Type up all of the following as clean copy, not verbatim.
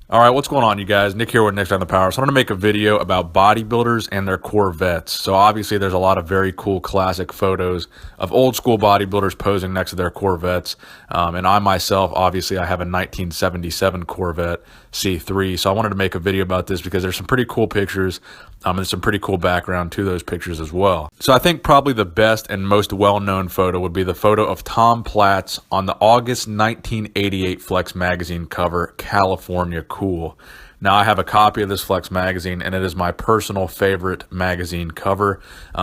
All right, what's going on, you guys? Nick here with Nick on the Power. So I'm going to make a video about bodybuilders and their Corvettes. So obviously there's a lot of very cool classic photos of old school bodybuilders posing next to their Corvettes. And I myself, obviously I have a 1977 Corvette C3. So I wanted to make a video about this because there's some pretty cool pictures and some pretty cool background to those pictures as well. So I think probably the best and most well-known photo would be the photo of Tom Platz on the August 1988 Flex magazine cover, California Cool. Now I have a copy of this Flex magazine and it is my personal favorite magazine cover.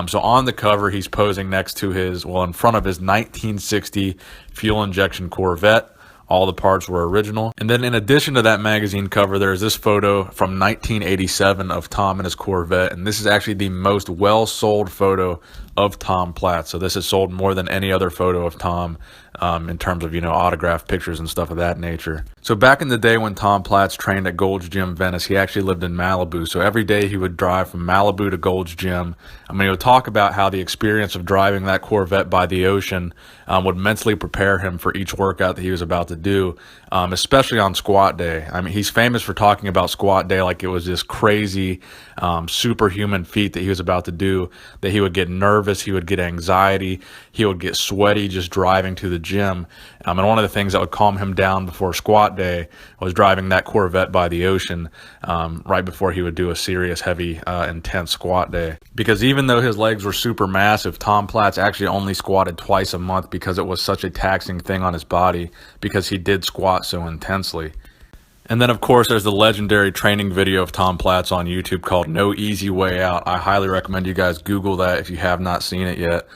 So on the cover he's posing next to his, in front of his 1960 fuel injection Corvette. All the parts were original. And then in addition to that magazine cover, there's this photo from 1987 of Tom and his Corvette. And this is actually the most well-sold photo of Tom Platz. So this has sold more than any other photo of Tom in terms of, autographed pictures and stuff of that nature. So back in the day when Tom Platz trained at Gold's Gym Venice, he actually lived in Malibu. So every day he would drive from Malibu to Gold's Gym. He would talk about how the experience of driving that Corvette by the ocean would mentally prepare him for each workout that he was about to do, especially on squat day. He's famous for talking about squat day like it was this crazy, superhuman feat that he was about to do, that he would get nervous, he would get anxiety, he would get sweaty just driving to the gym. And one of the things that would calm him down before squat day was driving that Corvette by the ocean right before he would do a serious, heavy, intense squat day. Because even though his legs were super massive, Tom Platz actually only squatted twice a month because it was such a taxing thing on his body, because he did squat so intensely. And then, of course, there's the legendary training video of Tom Platz on YouTube called No Easy Way Out. I highly recommend you guys Google that if you have not seen it yet.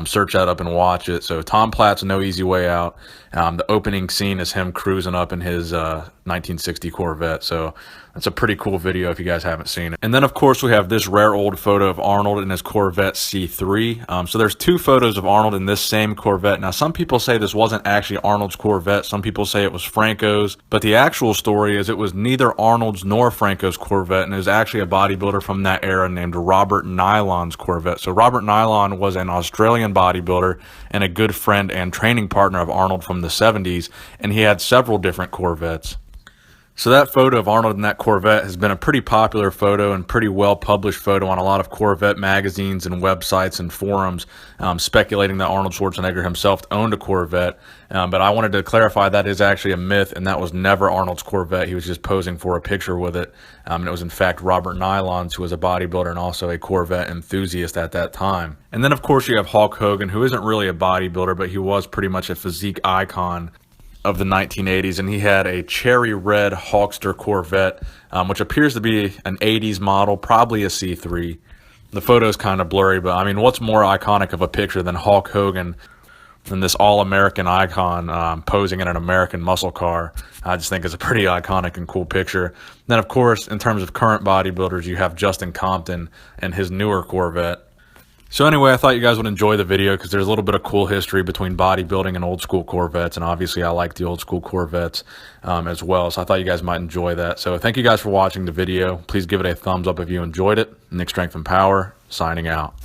Search that up and watch it. So Tom Platz, No Easy Way Out. The opening scene is him cruising up in his 1960 Corvette. So that's a pretty cool video if you guys haven't seen it. And then, of course, we have this rare old photo of Arnold in his Corvette C3. So there's two photos of Arnold in this same Corvette. Now, some people say this wasn't actually Arnold's Corvette. Some people say it was Franco's. But the actual story is it was neither Arnold's nor Franco's Corvette, and it was actually a bodybuilder from that era named Robert Nylon's Corvette. So Robert Nylon was an Australian bodybuilder and a good friend and training partner of Arnold from the 70s, and he had several different Corvettes. So that photo of Arnold in that Corvette has been a pretty popular photo and pretty well-published photo on a lot of Corvette magazines and websites and forums, speculating that Arnold Schwarzenegger himself owned a Corvette. But I wanted to clarify that is actually a myth, and that was never Arnold's Corvette. He was just posing for a picture with it. And it was, in fact, Robert Nylon's, who was a bodybuilder and also a Corvette enthusiast at that time. And then, of course, you have Hulk Hogan, who isn't really a bodybuilder, but he was pretty much a physique icon of the 1980s, and he had a cherry red Hulkster Corvette, which appears to be an 80s model, probably a C3. The photo is kind of blurry, but what's more iconic of a picture than Hulk Hogan and this all-American icon posing in an American muscle car? I just think it's a pretty iconic and cool picture. Then, of course, in terms of current bodybuilders, you have Justin Compton and his newer Corvette. So anyway, I thought you guys would enjoy the video because there's a little bit of cool history between bodybuilding and old school Corvettes, and obviously I like the old school Corvettes as well, so I thought you guys might enjoy that. So thank you guys for watching the video. Please give it a thumbs up if you enjoyed it. Nick Strength and Power, signing out.